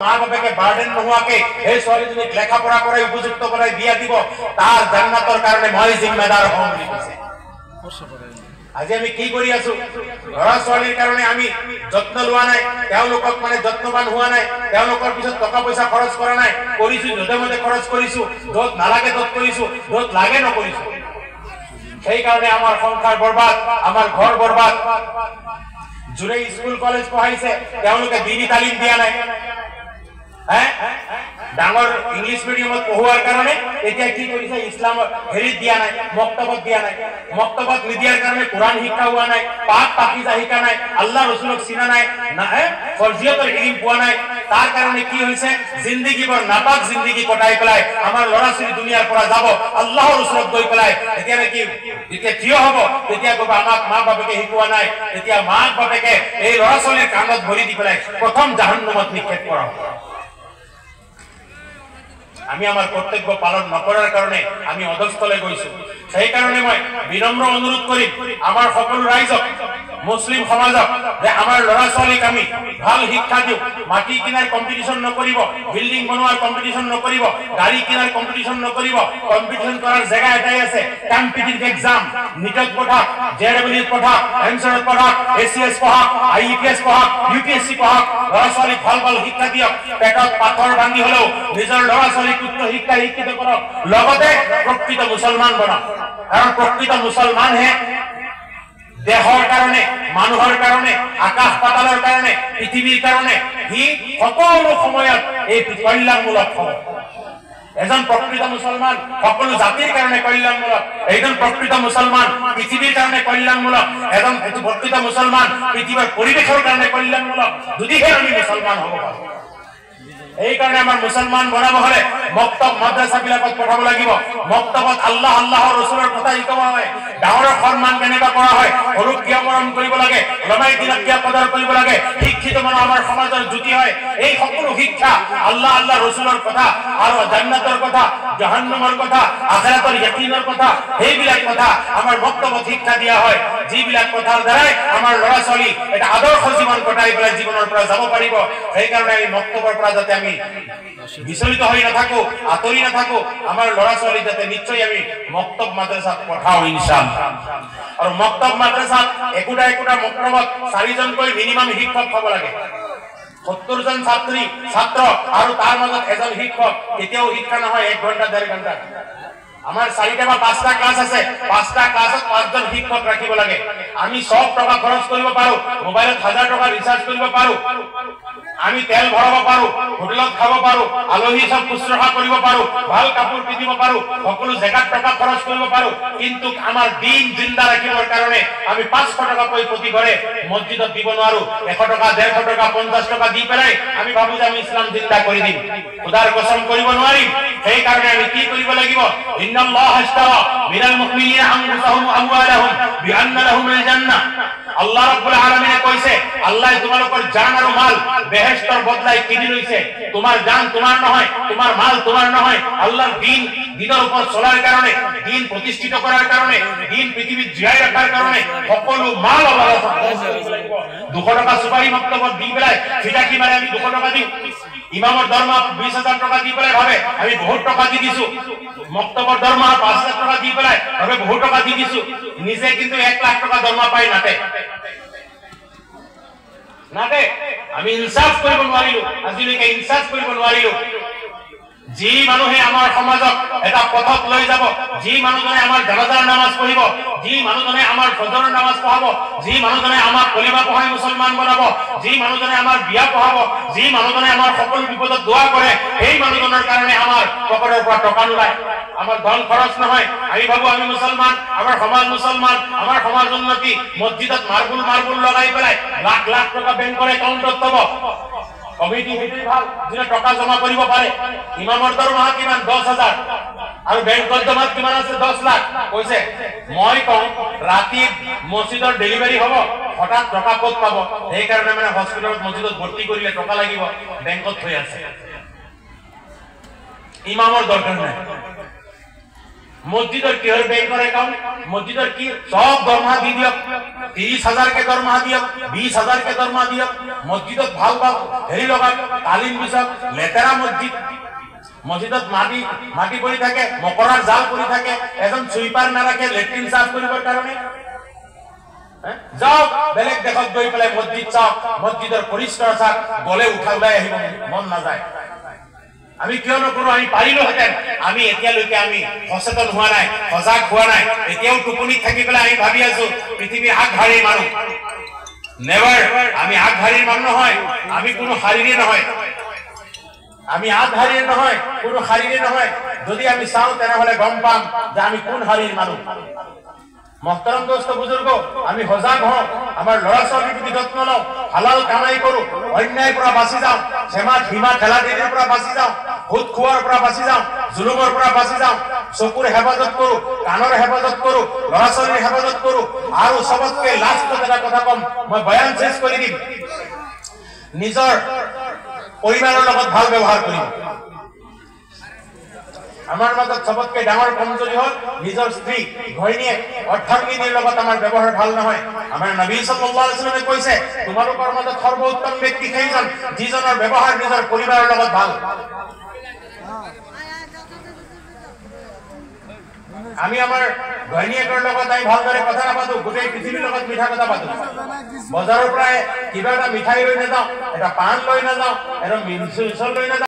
মা বাবাকে বাৰ্ডেন নোহোৱাকে এই ছোৱালীজনীক লেখা পঢ়া কৰাই উপযুক্ত কৰাই বিয়া দিব তাৰ জান্নাতৰ কাৰণে মই জিম্মেদাৰ হম বুলি কৈছে। আজি আমি কি কৰি আছো? ল'ৰা ছোৱালীৰ কাৰণে আমি যত্ন লোৱা নাই, তেওঁলোকক মানে যত্নবান হোৱা নাই, তেওঁলোকৰ পিছত টকা পইচা খৰচ কৰা নাই, কৰিছো য'তে মতে খৰচ কৰিছো, য'ত নালাগে ত'ত কৰিছো, য'ত লাগে নকৰিছো। সেই কাৰণে আমাৰ সংসাৰ বৰবাদ, আমাৰ ঘৰ বৰবাদ। যোনে স্কুল কলেজ পঢ়াইছে তেওঁলোকে দিনী তালিম দিয়া নাই। ডাঙৰ ইংলিছ মিডিয়ামত পঢ়োৱাৰ কাৰণে এতিয়া কি কৰিছে, ইছলামৰ হেৰিত দিয়া নাই, মক্তবত দিয়া নাই। মক্তবত নিদিয়াৰ কাৰণে কোৰআন শিক্ষা হোৱা নাই, পাক পাকিজা শিকা নাই, আল্লাহ ৰসুলক চিনা নাই, ফৰজিয়তৰ ইলম পোৱা নাই। তাৰ কাৰণে কি হৈছে, জিন্দগীবৰ নাপাক জিন্দগী কটাই পেলাই আমাৰ ল'ৰা ছোৱালী দুনিয়াৰ পৰা যাব, আল্লাহৰ ওচৰত গৈ পেলাই এতিয়া নেকি যেতিয়া থিয় হ'ব তেতিয়া ক'ব আমাক মা বাপেকে শিকোৱা নাই। তেতিয়া মাক বাপেকে এই ল'ৰা ছোৱালীৰ কাণত ভৰি দি পেলাই প্ৰথম জাহান্নামত নিক্ষেপ কৰা হ'ব। আমি আমাৰ কৰ্তব্য পালন নকৰাৰ কাৰণে আমি অধস্থলে গৈছো। সেই কাৰণে মই বিনম্ৰ অনুৰোধ কৰিম আমাৰ সকলো ৰাইজক, মুছলিম সমাজক, যে আমাৰ ল'ৰা ছোৱালীক আমি ভাল শিক্ষা দিওঁ। মাটি কিনাৰ কম্পিটিশ্যন নকৰিব, বিল্ডিং বনোৱাৰ কম্পিটিশ্যন নকৰিব, গাড়ী কিনাৰ কম্পিটিশ্যন নকৰিব। কম্পিটিশ্যন কৰাৰ জেগা এটাই আছে, কম্পিটিটিভ এক্সাম। নিটত পঢ়াক, জেডব্লিউত পঢ়াক, এমচেটত পঢ়াক, এচিএছ পঢ়াক, আইইপিএছ পঢ়াক, ইউপিএছচি পঢ়াক। ল'ৰা ছোৱালীক ভাল ভাল শিক্ষা দিয়ক। পেটত পাথৰ বান্ধি হলেও নিজৰ ল'ৰা ছোৱালীক উচ্চ শিক্ষা শিক্ষিত কৰক, লগতে প্ৰকৃত মুছলমান বনাওক। কাৰণ প্ৰকৃত মুছলমানহে দেশৰ কাৰণে, মানুহৰ কাৰণে, আকাশ পাতালৰ কাৰণে, পৃথিৱীৰ কাৰণে সি সকলো সময়ত এই কল্যাণমূলক হ'ব। এজন প্ৰকৃত মুছলমান সকলো জাতিৰ কাৰণে কল্যাণমূলক, এজন প্ৰকৃত মুছলমান পৃথিৱীৰ কাৰণে কল্যাণমূলক, এজন প্ৰকৃত মুছলমান পৃথিৱীৰ পৰিৱেশৰ কাৰণে কল্যাণমূলক, যদিহে আমি মুছলমান হ'ব পাৰোঁ। এই কাৰণে আমাৰ মুছলমান বনাব হলে মক্তব মাদ্ৰাসা বিলাকত পঠাব লাগিব। মক্তবত আল্লাহ আল্লাহৰ ৰসুলৰ কথা শিকোৱা হয়, ডাঙৰৰ সন্মান কেনেকুৱা কৰা হয়, সৰুক কিয় মৰম কৰিব লাগে, লমাই দিনক কিয় কদৰ কৰিব লাগে, শিক্ষিত মানুহ আমাৰ সমাজৰ জ্যোতি হয়। এই সকলো শিক্ষা আল্লাহ আল্লাহ ৰসুলৰ কথা আৰু জান্নাতৰ কথা, জাহান্নামৰ কথা, আখিৰাতৰ ইয়াকিনৰ কথা, সেইবিলাক কথা আমাৰ মক্তবত শিক্ষা দিয়া হয়। যিবিলাক কথাৰ দ্বাৰাই আমাৰ ল'ৰা ছোৱালী এটা আদৰ্শ জীৱন কটাই পেলাই জীৱনৰ পৰা যাব পাৰিব। সেইকাৰণে আমি মক্তবৰ পৰা যাতে আমি বিচলিত হৈ নাথাকো, আঁতৰি নাথাকো, আমাৰ ল'ৰা ছোৱালী যাতে নিশ্চয় আমি মক্তব মাদ্ৰাসাত পঠাও ইনশাআল্লাহ। আৰু মক্তব মাদ্ৰাসাত একোটা একোটা মক্তবত 4জনকৈ মিনিমাম শিক্ষক হ'ব লাগে। 70 জন ছাত্ৰ আৰু তাৰ মাজত এজন শিক্ষক। কেতিয়াও শিক্ষা নহয় 1 ঘণ্টা 1.5 ঘণ্টা। আমাৰ 4টা বা 5টা ক্লাছ আছে, 5টা ক্লাছত 5জন শিক্ষক ৰাখিব লাগে। আমি সব টকা খৰচ কৰিব পাৰো, মোবাইলত 1000 টকা ৰিচাৰ্জ কৰিব পাৰো, আমি তেল ভৰাব পাৰো, হোটেলত খাব পাৰো, আলহী সব শুশ্ৰূষা কৰিব পাৰো, ভাল কাপোৰ পিন্ধিব পাৰো, সকলো জেগাত টকা খৰচ কৰিব পাৰো। কিন্তু আমাৰ দিন জিন্দা ৰাখিবৰ কাৰণে আমি 500 টকাকৈ প্ৰতি ঘৰে মছজিদত দিব নোৱাৰো। 100 টকা, 150 টকা, 50 টকা দি পেলাই আমি ভাবো যে আমি ইছলাম জিন্দা কৰি দিম। খোদাৰ কসম কৰিব নোৱাৰিম। সেই কাৰণে আমি কি কৰিব লাগিব? ইন্নাল্লাহ আশতাৰা মিনাল মুমিনিনা আনফুসাহুম ওয়া আমওয়ালাহুম বিআন্না লাহুমুল জান্নাহ। আল্লাহ ৰাব্বুল আলামিনে কৈছে, আল্লাহ তোমালোকৰ জান আৰু মাল বেহেশতৰ বদলাই কিনি লৈছে। তোমাৰ জান তোমাৰ নহয়, তোমাৰ মাল তোমাৰ নহয়। আল্লাহৰ দিনৰ ওপৰত চলাৰ কাৰণে, দিন প্ৰতিষ্ঠিত কৰাৰ কাৰণে, দিন পৃথিৱীত জীয়াই ৰখাৰ কাৰণে সকলো মাল আল্লাহ দিব লাগিব। 200 টকা সুপাৰী মক্তবত দি পেলাই ফিটাকি মাৰে আমি 200 টকা দিওঁ। ইমামৰ দৰমহা 20,000 টকা দি পেলাই ভাবে আমি বহুত টকা দি দিছো। মক্তবৰ দৰমহা 5,000 টকা দি পেলাই ভাবে বহুত টকা দি দিছো। নিজে কিন্তু 1 লাখ টকা দৰমহা পাই নাটে। আমি ইনসাফ কৰিব নোৱাৰিলো, আজিলৈকে ইনসাফ কৰিব নোৱাৰিলো। যি মানুহে আমাৰ সমাজক এটা পথত লৈ যাব, যি মানুহজনে আমাৰ জানাজাৰ নামাজ পঢ়িব, যি মানুহজনে আমাৰ ফজৰৰ নামাজ পঢ়াব, যি মানুহজনে আমাক কলিমা পঢ়াই মুছলমান বনাব, যি মানুহজনে আমাৰ বিয়া পঢ়াব, যি মানুহজনে আমাৰ সকলো বিপদত দোয়া কৰে, এই মানুহজনৰ কাৰণে আমাৰ পকেটৰ পৰা টকা নোলায়, আমাৰ ধন খৰচ নহয়। আমি ভাবো আমি মুছলমান, আমাৰ সমাজ মুছলমান, আমাৰ সমাজ উন্নতি। মছজিদত মাৰ্বল লগাই পেলাই লাখ লাখ টকা বেংকৰ একাউণ্টত থব। কমিটি হেতুই ভাল, যিনে টকা জমা কৰিব পাৰে। ইমামৰ দৰমহা কিমান? 10,000 আৰু বেংকত জমা কিমান আছে? 10 লাখ। কৈছে মই কওঁ ৰাতি মছজিদৰ ডেলিভাৰী হ'ব, হঠাৎ টকা ক'ত পাব? সেইকাৰণে মানে হস্পিটেলত মছজিদত ভৰ্তি কৰিলে টকা লাগিব, বেংকত থৈ আছে। ইমামৰ দৰকাৰ নাই। মসজিদৰ কিহৰ বেংকৰ একাউণ্ট, মসজিদৰ কি সব দৰমহা দি দিয়ক, 30,000 কে দৰমহা দিয়ক, 20,000 কে দৰমহা দিয়ক, মসজিদত ভাল ভাল হেৰি লগাক, তালিম দিছক, লেতেৰা মসজিদ, মসজিদত মাটি পৰি থাকে, মকৰাৰ জাল পৰি থাকে, এজন সুইপাৰ নাৰাখে লেট্ৰিন সাফ কৰিবৰ কাৰণে। যাওক বেলেগ দেশত গৈ পেলাই মসজিদ চাওক, মসজিদৰ পৰিষ্কাৰ চাওক, গলে উঠাই আহিব মন নাযায়। আমি কিয় নকৰো? আমি পাৰিলোহেঁতেন। আমি এতিয়ালৈকে আমি সচেতন হোৱা নাই, সজাগ হোৱা নাই। এতিয়াও টোপনিত থাকি পেলাই আমি ভাবি আছো পৃথিৱীৰ আগশাৰীৰ মানুহ। নেভাৰ, আমি আগশাৰীৰ মানুহ নহয়, আমি কোনো শাৰীৰে নহয়, আমি আগশাৰীৰ নহয়, কোনো শাৰীৰে নহয়। যদি আমি চাওঁ তেনেহলে গম পাম যে আমি কোন শাৰীৰ মানুহ। মহতৰম দোস্ত বুজুৰ্গ, আমি সজাগ হওঁ, আমাৰ ল'ৰা ছোৱালীৰ প্ৰতি যত্ন লওঁ, হালাল কামাই কৰো, অন্যায়ৰ পৰা বাচি যাওঁ, ধীমা ঠেলাঠেলিৰ পৰা বাচি যাওঁ, সুদ খোৱাৰ পৰা বাচি যাওঁ, জুলুমৰ পৰা বাচি যাওঁ, চকুৰ হেফাজত কৰো, কাণৰ হেফাজত কৰো, ল'ৰা ছোৱালীৰ হেফাজত কৰো। আৰু চবতকে লাষ্টত এটা কথা কম, মই বয়ান শেষ কৰি দিম, নিজৰ পৰিবাৰৰ লগত ভাল ব্যৱহাৰ কৰিম। আমাৰ মাজত সবতকে ডাঙৰ কমজোৰি হল নিজৰ স্ত্ৰী, ঘৈণীয়েক, অৰ্ধাংগিনীৰ লগত আমাৰ ব্যৱহাৰ ভাল নহয়। আমাৰ নবী সাল্লাল্লাহু আলাইহি ওয়াসাল্লামে কৈছে, তোমালোকৰ মাজত সৰ্বোত্তম ব্যক্তি সেইজন যিজনৰ ব্যৱহাৰ নিজৰ পৰিবাৰৰ লগত ভাল। আমি আমাৰ ঘৈণীয়েকৰ লগত আমি ভালদৰে কথা নাপাতো, গোটেই পৃথিৱীৰ লগত মিঠা কথা পাতো। বজাৰৰ পৰা কিবা এটা মিঠাই লৈ নাযাওঁ, এটা পাণ লৈ নাযাওঁ, এটা মিঠৈ লৈ নাযাওঁ।